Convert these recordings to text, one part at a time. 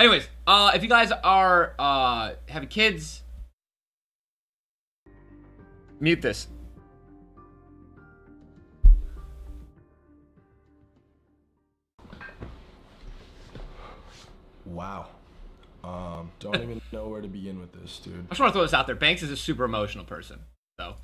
Anyways, if you guys are having kids, mute this. Wow. Don't even know where to begin with this, dude. I just want to throw this out there. Banks is a super emotional person, so.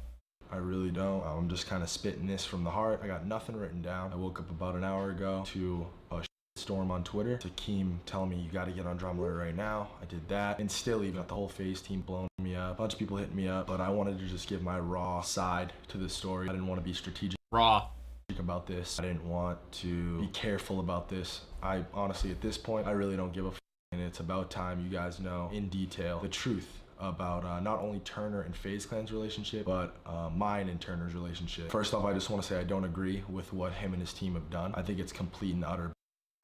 I really don't. I'm just kind of spitting this from the heart. I got nothing written down. I woke up about an hour ago to a storm on Twitter. To Keem telling me you got to get on Drama Alert right now. I did that. And still even got the whole FaZe team blowing me up. A bunch of people hitting me up, but I wanted to just give my raw side to the story. I didn't want to be strategic about this. I didn't want to be careful about this. I honestly, at this point, I really don't give a f***, and it's about time you guys know in detail the truth about not only Turner and FaZe Clan's relationship, but mine and Turner's relationship. First off, I just want to say I don't agree with what him and his team have done. I think it's complete and utter.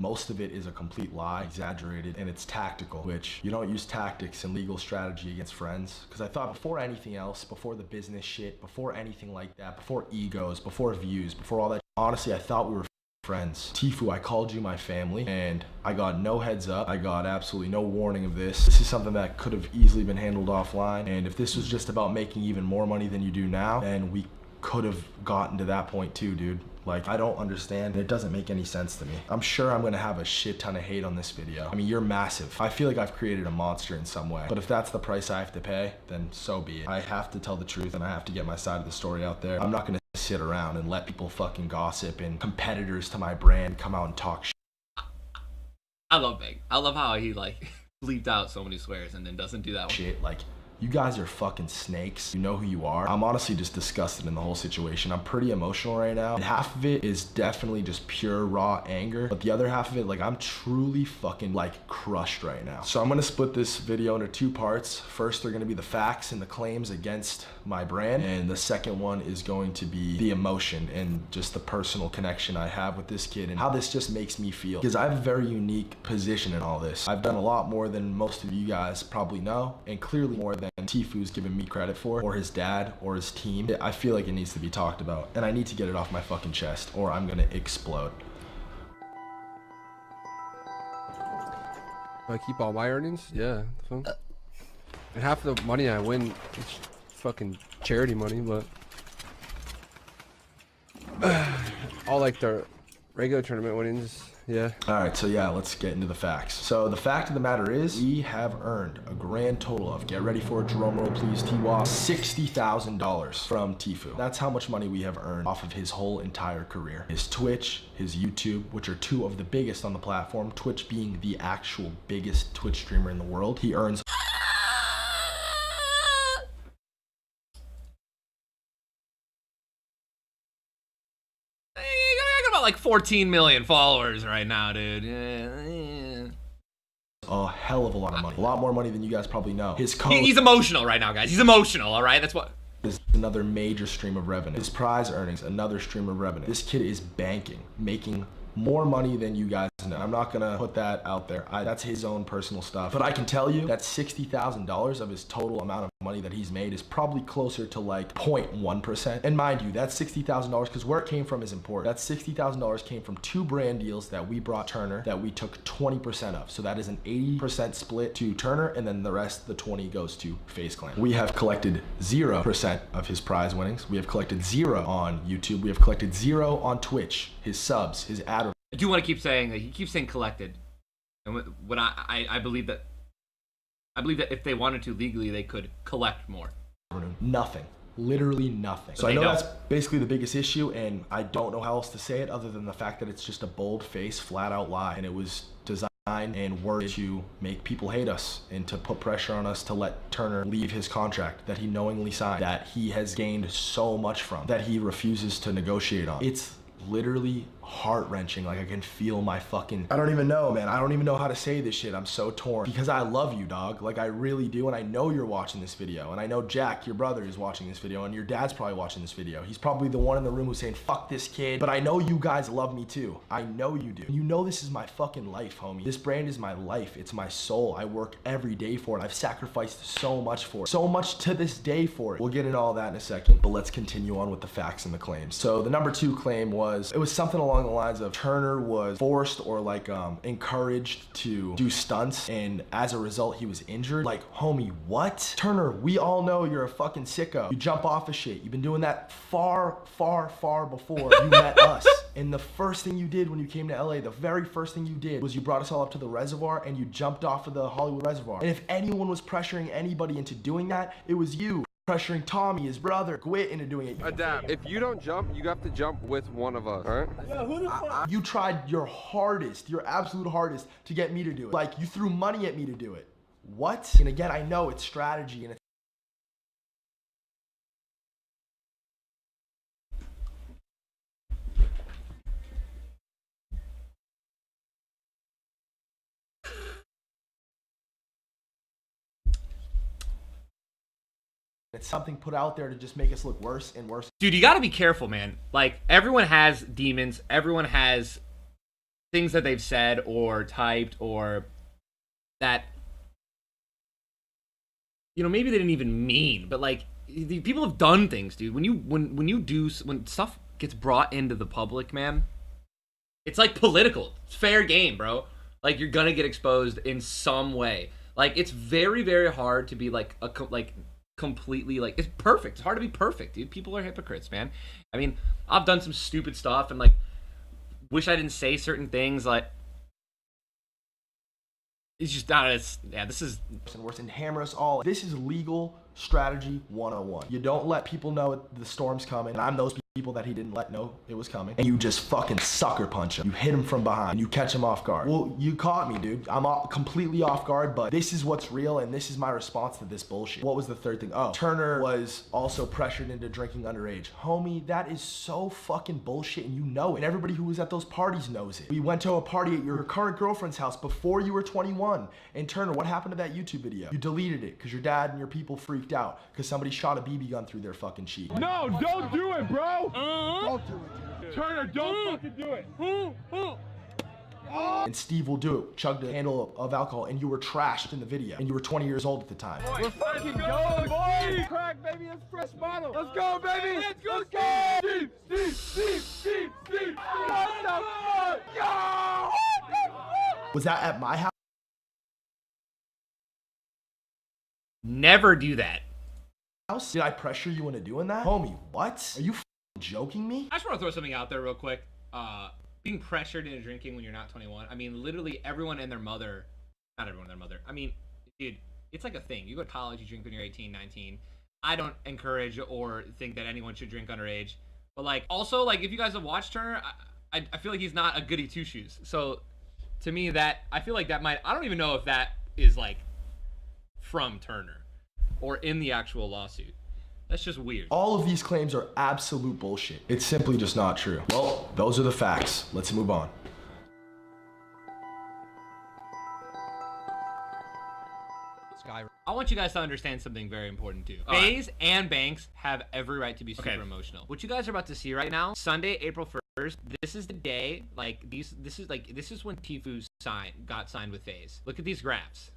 Most of it is a complete lie, exaggerated, and it's tactical, which you don't use tactics and legal strategy against friends. Because I thought before anything else, before the business shit, before anything like that, before egos, before views, before all that, honestly, I thought we were friends. Tfue, I called you my family, and I got no heads up. I got absolutely no warning of this. This is something that could have easily been handled offline, and if this was just about making even more money than you do now, then we could have gotten to that point too, dude. Like, I don't understand. It doesn't make any sense to me. I'm sure I'm gonna have a shit ton of hate on this video. I mean, you're massive. I feel like I've created a monster in some way, but if that's the price I have to pay, then so be it. I have to tell the truth and I have to get my side of the story out there. I'm not gonna sit around and let people fucking gossip and competitors to my brand come out and talk shit. I love Big. I love how he like bleeped out so many swears and then doesn't do that one. Shit, like, you guys are fucking snakes. You know who you are. I'm honestly just disgusted in the whole situation. I'm pretty emotional right now. And half of it is definitely just pure raw anger. But the other half of it, like, I'm truly fucking like crushed right now. So I'm gonna split this video into two parts. First, they're gonna be the facts and the claims against my brand. And the second one is going to be the emotion and just the personal connection I have with this kid and how this just makes me feel. Because I have a very unique position in all this. I've done a lot more than most of you guys probably know, and clearly more than Tfue's giving me credit for, or his dad, or his team. I feel like it needs to be talked about, and I need to get it off my fucking chest, or I'm gonna explode. I keep all my earnings? Yeah. And half of the money I win is fucking charity money, but all like the regular tournament winnings, yeah. All right, so yeah, let's get into the facts. So the fact of the matter is, we have earned a grand total of, get ready for a drum roll please, Tfue, $60,000 from Tfue. That's how much money we have earned off of his whole entire career. His Twitch, his YouTube, which are two of the biggest on the platform, Twitch being the actual biggest Twitch streamer in the world. He earns like 14 million followers right now, dude. Yeah. a hell of a lot of money. A lot more money than you guys probably know. His code he's emotional right now, guys. He's emotional, all right? That's what is another major stream of revenue. His prize earnings, another stream of revenue. This kid is banking, making more money than you guys know. I'm not gonna put that out there. That's his own personal stuff. But I can tell you that $60,000 of his total amount of money that he's made is probably closer to like 0.1%. And mind you, that $60,000, because where it came from is important. That $60,000 came from 2 brand deals that we brought Turner that we took 20% of. So that is an 80% split to Turner, and then the rest, the 20 goes to FaZe Clan. We have collected 0% of his prize winnings. We have collected 0 on YouTube. We have collected 0 on Twitch, his subs, his ad. I do want to keep saying that he keeps saying collected, and when I believe that if they wanted to legally, they could collect more. Nothing, literally nothing. So I know that's basically the biggest issue, and I don't know how else to say it other than the fact that it's just a bold-faced, flat-out lie, and it was designed and worded to make people hate us and to put pressure on us to let Turner leave his contract that he knowingly signed, that he has gained so much from, that he refuses to negotiate on. It's literally heart-wrenching. Like, I can feel my fucking, I don't even know, man. I don't even know how to say this shit. I'm so torn because I love you, dog. Like, I really do, and I know you're watching this video, and I know Jack, your brother, is watching this video, and your dad's probably watching this video. He's probably the one in the room who's saying, fuck this kid, but I know you guys love me too. I know you do. You know this is my fucking life, homie. This brand is my life. It's my soul. I work every day for it. I've sacrificed so much for it. So much to this day for it. We'll get into all that in a second, but let's continue on with the facts and the claims. So the number 2 claim was, it was something along along the lines of Turner was forced or like encouraged to do stunts, and as a result he was injured. Like, homie, what? Turner, we all know you're a fucking sicko. You jump off of shit. You've been doing that far before you met us. And the first thing you did when you came to LA, the very first thing you did was you brought us all up to the reservoir and you jumped off of the Hollywood Reservoir. And if anyone was pressuring anybody into doing that, it was you. Pressuring Tommy, his brother, Gwit, into doing it. Adapt. If you don't jump, you have to jump with one of us, alright? Yo, who the fuck? You tried your hardest, your absolute hardest to get me to do it. Like, you threw money at me to do it. What? And again, I know it's strategy and it's something put out there to just make us look worse and worse. Dude, you gotta be careful, man. Like, everyone has demons. Everyone has things that they've said or typed or that, you know, maybe they didn't even mean. But like, people have done things, dude. When stuff gets brought into the public, man, it's like political. It's fair game, bro. Like, you're gonna get exposed in some way. Like, it's very, very hard to be like completely, like, it's perfect. It's hard to be perfect, dude. People are hypocrites, man. I mean, I've done some stupid stuff and like wish I didn't say certain things. Like, it's just not as, yeah, this is worse and hammer us all. This is legal strategy 101. You don't let people know the storm's coming, and I'm those people that he didn't let know it was coming, and you just fucking sucker punch him. You hit him from behind and you catch him off guard. Well, you caught me, dude. I'm completely off guard, but this is what's real and this is my response to this bullshit. What was the third thing? Oh, Turner was also pressured into drinking underage. Homie, that is so fucking bullshit, and you know it, and everybody who was at those parties knows it. We went to a party at your current girlfriend's house before you were 21, and Turner, what happened to that YouTube video? You deleted it because your dad and your people freaked out because somebody shot a BB gun through their fucking cheek. No, don't do it, bro. Don't do it. Turner, don't fucking do it. And Steve will do it. Chugged a handle of alcohol, and you were trashed in the video, and you were 20 years old at the time. We're fucking going, boys. Crack, baby. It's fresh bottle. Let's go, baby. Let's go. Steve. What the fuck? Yo! Was that at my house? never do that. Did I pressure you into doing that? Homie, what? Are you joking me? I just want to throw something out there real quick. Being pressured into drinking when you're not 21. I mean, literally everyone and their mother, not everyone and their mother. I mean, dude, it's like a thing. You go to college, you drink when you're 18, 19. I don't encourage or think that anyone should drink underage. But like, also, like, if you guys have watched Turner, I feel like he's not a goody two shoes. So to me, that, I feel like that might, I don't even know if that is like from Turner or in the actual lawsuit. That's just weird. All of these claims are absolute bullshit. It's simply just not true. Well, those are the facts. Let's move on. I want you guys to understand something very important too. FaZe and Banks have every right to be super emotional. What you guys are about to see right now, Sunday, April 1st, this is the day, like, this is when Tfue got signed with FaZe. Look at these graphs.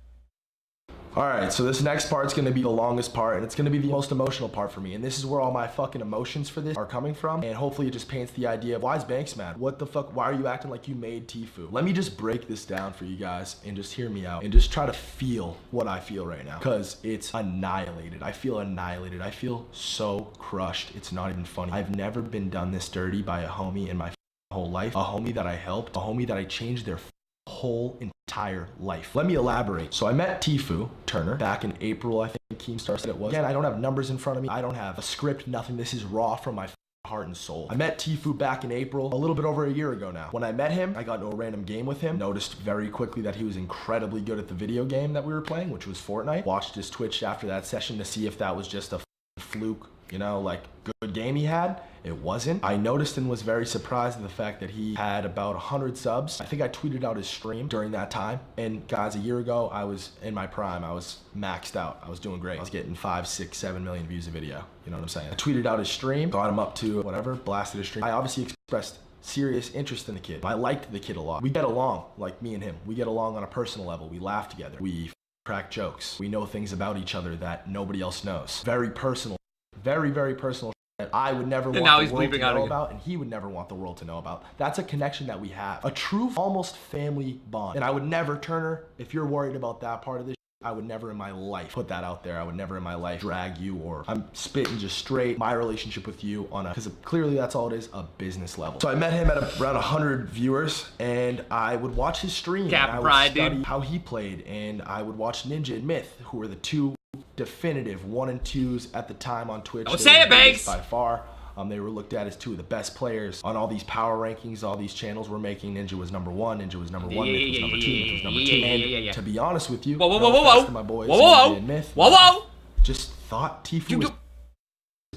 All right, so this next part's gonna be the longest part, and it's gonna be the most emotional part for me, and this is where all my fucking emotions for this are coming from, and hopefully it just paints the idea of, why is Banks mad? What the fuck? Why are you acting like you made Tfue? Let me just break this down for you guys and just hear me out and just try to feel what I feel right now, because it's annihilated. I feel annihilated. I feel so crushed. It's not even funny. I've never been done this dirty by a homie in my whole life, a homie that I helped, a homie that I changed their whole entire life. Let me elaborate. So I met Tfue Turner back in April, I think Keemstar said it was. Again, I don't have numbers in front of me. I don't have a script, nothing. This is raw from my heart and soul. I met Tfue back in April, a little bit over a year ago now. When I met him, I got into a random game with him. Noticed very quickly that he was incredibly good at the video game that we were playing, which was Fortnite. Watched his Twitch after that session to see if that was just a fluke, you know, like, good game he had. It wasn't. I noticed and was very surprised at the fact that he had about 100 subs. I think I tweeted out his stream during that time. And guys, a year ago, I was in my prime. I was maxed out. I was doing great. I was getting 5, 6, 7 million views a video. You know what I'm saying? I tweeted out his stream, got him up to whatever, blasted his stream. I obviously expressed serious interest in the kid. I liked the kid a lot. We get along, like me and him. We get along on a personal level. We laugh together. We crack jokes. We know things about each other that nobody else knows. Very personal. Very, very personal that I would never want now the he's world to bleeping out know again. about, and he would never want the world to know about. That's a connection that we have. A true, almost family bond. And I would never, Turner, if you're worried about that part of this, I would never in my life put that out there. I would never in my life drag you, or I'm spitting just straight my relationship with you on a, because clearly that's all it is, a business level. So I met him at around 100 viewers, and I would watch his stream. Cap and I would pride, study dude. how he played, and I would watch Ninja and Myth, who were the two definitive 1 and 2s at the time on Twitch. Don't They say were it, the biggest Banks! by far. They were looked at as 2 of the best players on all these power rankings, all these channels we're making. Ninja was number 1, Ninja was number 1, Myth was number 2, Myth was number 2. And to be honest with you, Whoa, whoa, no whoa, offense whoa, to my boys, whoa, whoa, Ninja and Myth, whoa, whoa, just thought Tfue was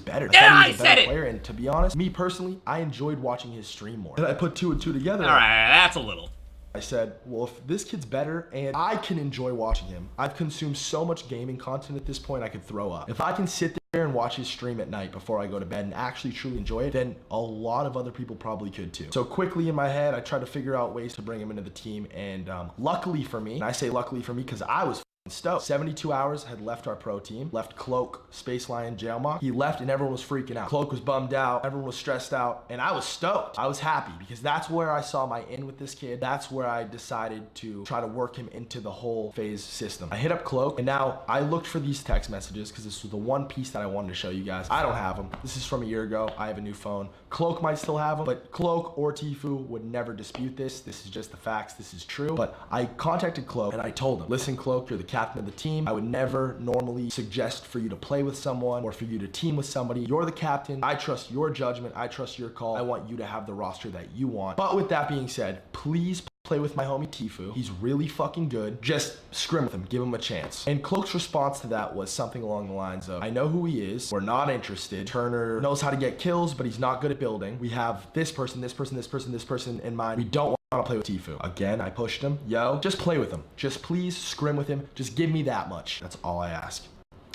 better. Yeah, I I thought he was a said better it. player, and to be honest, me personally, I enjoyed watching his stream more. And I put 2 and 2 together. All right, that's a little. I said, well, if this kid's better and I can enjoy watching him, I've consumed so much gaming content at this point I could throw up. If I can sit there and watch his stream at night before I go to bed and actually truly enjoy it, then a lot of other people probably could too. So quickly in my head, I tried to figure out ways to bring him into the team, and luckily for me, and I say luckily for me because I was stoked. 72 hours had left our pro team, left Cloak, Space Lion, Jailmock. He left and everyone was freaking out. Cloak was bummed out, everyone was stressed out, and I was stoked. I was happy because that's where I saw my in with this kid. That's where I decided to try to work him into the whole FaZe system. I hit up Cloak, and now I looked for these text messages because this was the one piece that I wanted to show you guys. I don't have them. This is from a year ago. I have a new phone. Cloak might still have them, but Cloak or Tfue would never dispute this. This is just the facts. This is true. But I contacted Cloak and I told him, listen, Cloak, you're the captain of the team. I would never normally suggest for you to play with someone or for you to team with somebody. You're the captain. I trust your judgment. I trust your call. I want you to have the roster that you want. But with that being said, please play with my homie Tfue. He's really fucking good. Just scrim with him. Give him a chance. And Cloak's response to that was something along the lines of, I know who he is. We're not interested. Turner knows how to get kills, but he's not good at building. We have this person, this person, this person, this person in mind. We don't want to play with Tfue. Again, I pushed him. Yo, just play with him. Just please scrim with him. Just give me that much. That's all I ask.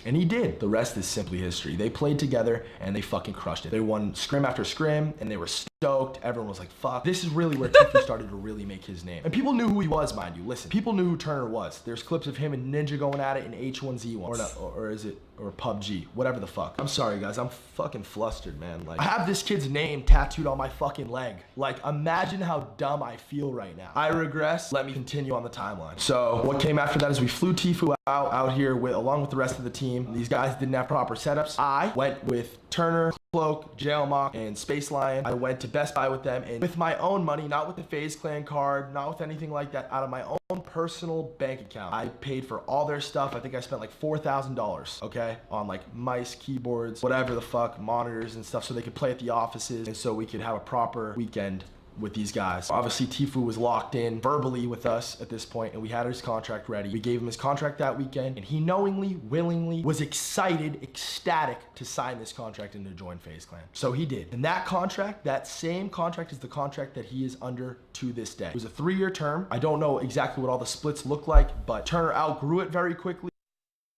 And he did. The rest is simply history. They played together and they fucking crushed it. They won scrim after scrim and they were stoked. Everyone was like, fuck. This is really where Tfue started to really make his name. And people knew who he was, mind you. Listen, people knew who Turner was. There's clips of him and Ninja going at it in H1Z1. Or not, or is it, or PUBG, whatever the fuck. I'm sorry guys, I'm fucking flustered, man. Like, I have this kid's name tattooed on my fucking leg. Like, imagine how dumb I feel right now. I regress, let me continue on the timeline. So what came after that is we flew Tfue out here along with the rest of the team. These guys didn't have proper setups. I went with Turner, Cloak, Jailmock, and Space Lion. I went to Best Buy with them, and with my own money, not with the FaZe Clan card, not with anything like that, out of my own personal bank account, I paid for all their stuff. I think I spent like $4,000, okay, on like mice, keyboards, whatever the fuck, monitors and stuff, so they could play at the offices, and so we could have a proper weekend with these guys. Obviously, Tfue was locked in verbally with us at this point, and we had his contract ready. We gave him his contract that weekend, and he knowingly, willingly, was excited, ecstatic to sign this contract and to join FaZe Clan. So he did. And that contract, that same contract, is the contract that he is under to this day. It was a 3-year term. I don't know exactly what all the splits look like, but Turner outgrew it very quickly.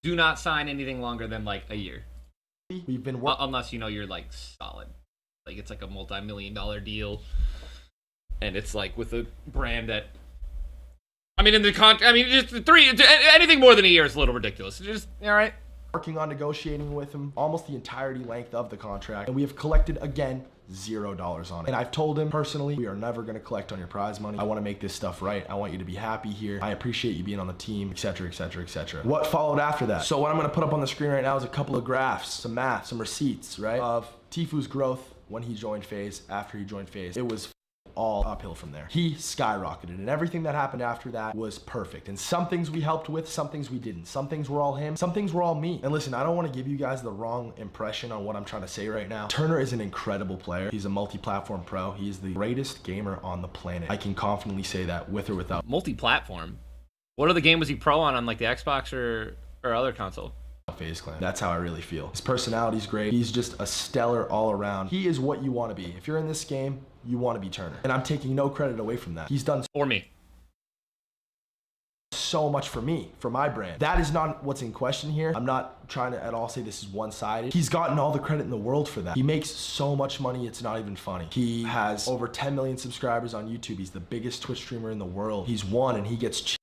Do not sign anything longer than like a year. We've been working. Unless you know you're like solid. Like it's like a multi-million-dollar deal. And it's like with a brand that, I mean, in the just anything more than a year is a little ridiculous. Just, all right. Working on negotiating with him almost the entirety length of the contract, and we have collected, again, $0 on it. And I've told him personally, we are never going to collect on your prize money. I want to make this stuff right. I want you to be happy here. I appreciate you being on the team, etc., etc., etc. What followed after that? So what I'm going to put up on the screen right now is a couple of graphs, some math, some receipts, right, of Tfue's growth when he joined FaZe, after he joined FaZe. It was all uphill from there. He skyrocketed, and everything that happened after that was perfect. And some things we helped with, some things we didn't. Some things were all him, some things were all me. And listen, I don't want to give you guys the wrong impression on what I'm trying to say right now. Turner is an incredible player. He's a multi-platform pro. He is the greatest gamer on the planet. I can confidently say that with or without. Multi-platform? What other game was he pro on like the Xbox or other console? FaZe Clan. That's how I really feel. His personality's great. He's just a stellar all around. He is what you want to be. If you're in this game, you want to be Turner. And I'm taking no credit away from that. He's done or me so much for me, for my brand. That is not what's in question here. I'm not trying to at all say this is one-sided. He's gotten all the credit in the world for that. He makes so much money, it's not even funny. He has over 10 million subscribers on YouTube. He's the biggest Twitch streamer in the world. He's won, and he gets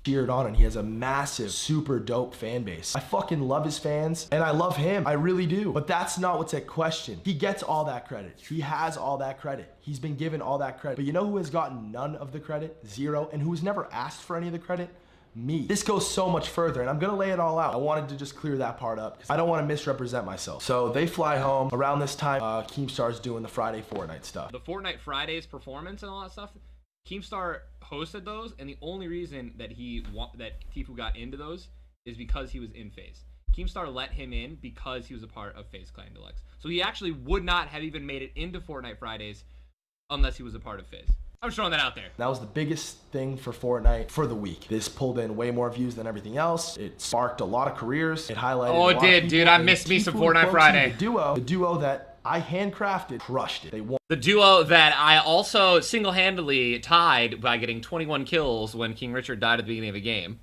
cheered on, and he has a massive, super dope fan base. I fucking love his fans, and I love him. I really do. But that's not what's at question. He gets all that credit. He has all that credit. He's been given all that credit. But you know who has gotten none of the credit? Zero. And who's never asked for any of the credit? Me. This goes so much further, and I'm gonna lay it all out. I wanted to just clear that part up because I don't want to misrepresent myself. So they fly home around this time. Keemstar's doing the Friday Fortnite stuff. The Fortnite Fridays performance and all that stuff, Keemstar hosted those, and the only reason that Tfue got into those is because he was in FaZe. Keemstar let him in because he was a part of FaZe Clan Deluxe. So he actually would not have even made it into Fortnite Fridays unless he was a part of FaZe. I'm just throwing that out there. That was the biggest thing for Fortnite for the week. This pulled in way more views than everything else. It sparked a lot of careers. It highlighted Oh, it did, dude. I missed me some Fortnite Friday. The duo that I handcrafted crushed it. They won. The duo that I also single-handedly tied by getting 21 kills when King Richard died at the beginning of the game.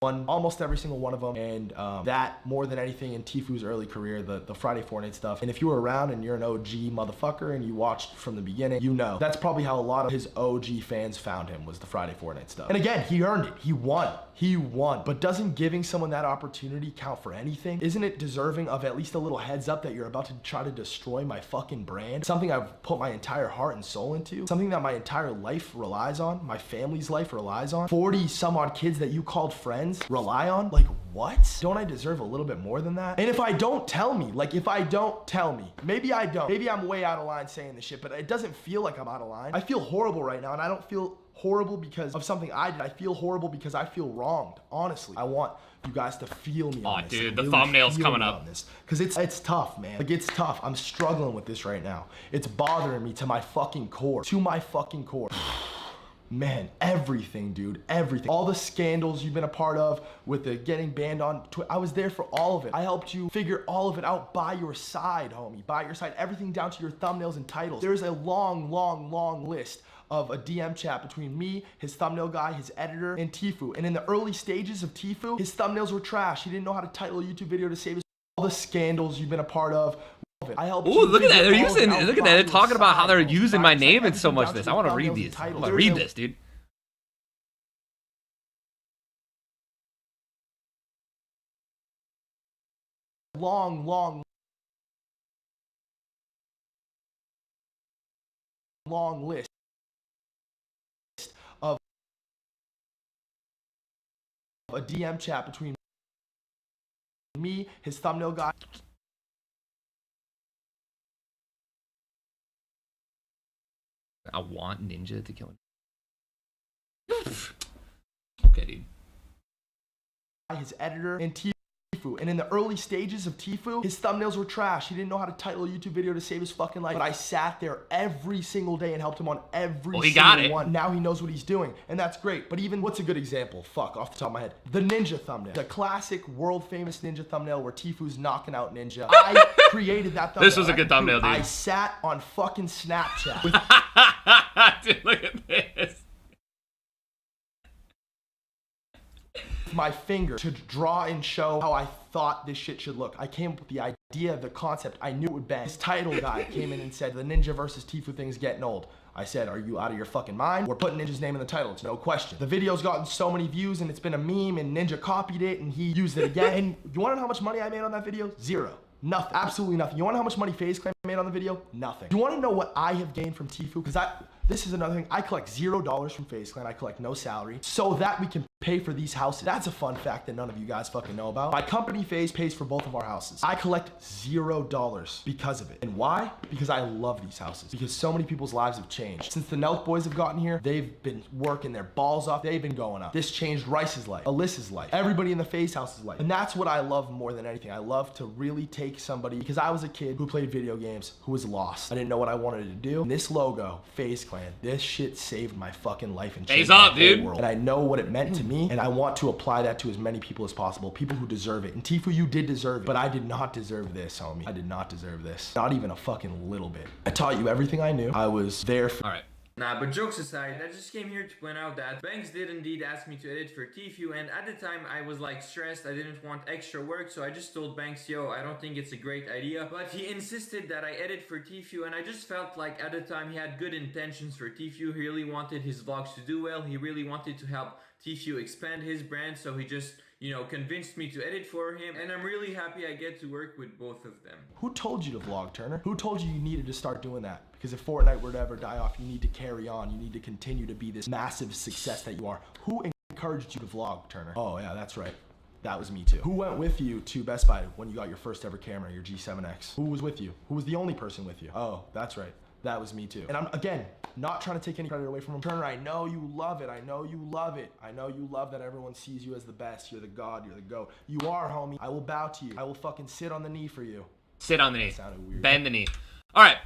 Won almost every single one of them, and that more than anything in Tfue's early career, the Friday Fortnite stuff. And if you were around and you're an OG motherfucker and you watched from the beginning, you know that's probably how a lot of his OG fans found him, was the Friday Fortnite stuff. And again, he earned it. He won. He won. But doesn't giving someone that opportunity count for anything? Isn't it deserving of at least a little heads up that you're about to try to destroy my fucking brand? Something I've put my entire heart and soul into. Something that my entire life relies on. My family's life relies on. 40 some odd kids that you called friends rely on? Like, what? Don't I deserve a little bit more than that? And if I don't, tell me. Like, if I don't, tell me. Maybe I don't. Maybe I'm way out of line saying this shit, but it doesn't feel like I'm out of line. I feel horrible right now, and I don't feel horrible because of something I did. I feel horrible because I feel wronged. Honestly, I want you guys to feel me on this. Oh, dude, the really thumbnail's coming up. Because it's tough, man. Like, it's tough. I'm struggling with this right now. It's bothering me to my fucking core. To my fucking core. Man, everything, dude, everything. All the scandals you've been a part of with the getting banned on Twitter, I was there for all of it. I helped you figure all of it out by your side, homie, by your side. Everything down to your thumbnails and titles. There's a long, long, long list of a DM chat between me, his thumbnail guy, his editor, and Tfue. And in the early stages of Tfue, his thumbnails were trash. He didn't know how to title a YouTube video to save his. All the scandals you've been a part of. I helped. Ooh, look at that. They're using, look at that. They're talking about how they're using my name in so much of this. I want to read these. I want to read this, dude. Long list of a DM chat between me, his thumbnail guy. I want Ninja to kill him. Okay, dude. His editor and Tfue. And in the early stages of Tfue, his thumbnails were trash. He didn't know how to title a YouTube video to save his fucking life. But I sat there every single day and helped him on every single one. Now he knows what he's doing, and that's great. But even, what's a good example? Fuck, off the top of my head. The Ninja thumbnail. The classic world famous Ninja thumbnail where Tfue's knocking out Ninja. I created that thumbnail. This was a good thumbnail, dude. I sat on fucking Snapchat with dude, look at this. my finger to draw and show how I thought this shit should look. I came up with the idea, the concept. I knew it would bang. This title guy came in and said, the Ninja versus Tfue thing's getting old. I said, are you out of your fucking mind? We're putting Ninja's name in the title, it's no question. The video's gotten so many views and it's been a meme and Ninja copied it and he used it again. And you wanna know how much money I made on that video? Zero. Nothing. Absolutely nothing. You wanna know how much money FaZe Clan made on the video? Nothing. You wanna know what I have gained from Tfue? Because this is another thing. I collect $0 from FaZe Clan. I collect no salary so that we can pay for these houses. That's a fun fact that none of you guys fucking know about. My company FaZe pays for both of our houses. I collect $0 because of it. And why? Because I love these houses. Because so many people's lives have changed. Since the Nelk boys have gotten here, they've been working their balls off. They've been going up. This changed Rice's life, Alyssa's life, everybody in the FaZe house's life. And that's what I love more than anything. I love to really take somebody, because I was a kid who played video games, who was lost. I didn't know what I wanted to do. And this logo, FaZe Clan, this shit saved my fucking life and changed my whole world. And I know what it meant to me, and I want to apply that to as many people as possible, people who deserve it. And Tfue, you did deserve it, but I did not deserve this, homie. I did not deserve this. Not even a fucking little bit. I taught you everything I knew. I was there for— All right, Nah, but jokes aside, I just came here to point out that Banks did indeed ask me to edit for Tfue, and at the time I was like stressed, I didn't want extra work, so I just told Banks, yo, I don't think it's a great idea, but he insisted that I edit for Tfue, and I just felt like at the time he had good intentions for Tfue. He really wanted his vlogs to do well, he really wanted to help Tfue expand his brand, so he just, you know, convinced me to edit for him, and I'm really happy I get to work with both of them. Who told you to vlog, Turner? Who told you you needed to start doing that? Because if Fortnite were to ever die off, you need to carry on. You need to continue to be this massive success that you are. Who encouraged you to vlog, Turner? Oh yeah, that's right. That was me too. Who went with you to Best Buy when you got your first ever camera, your G7X? Who was with you? Who was the only person with you? Oh, that's right. That was me too. And I'm, again, not trying to take any credit away from him. Turner, I know you love it. I know you love it. I know you love that everyone sees you as the best. You're the god. You're the GOAT. You are, homie. I will bow to you. I will fucking sit on the knee for you. Sit on the knee. That sounded weird. Bend the knee. All right.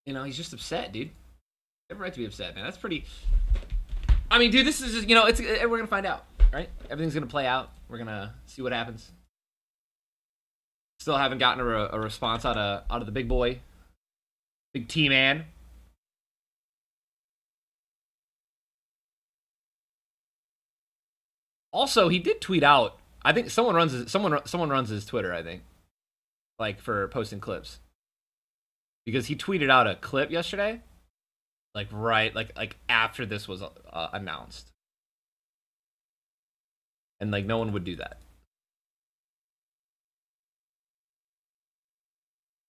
You know, he's just upset, dude. You have a right to be upset, man. That's pretty... I mean, dude, this is just, you know, we're going to find out, right? Everything's going to play out. We're going to see what happens. Still haven't gotten a response out of the big boy. Big T-man. Also, he did tweet out. I think someone runs his Twitter, I think. Like, for posting clips. Because he tweeted out a clip yesterday. Like like after this was announced, and like no one would do that.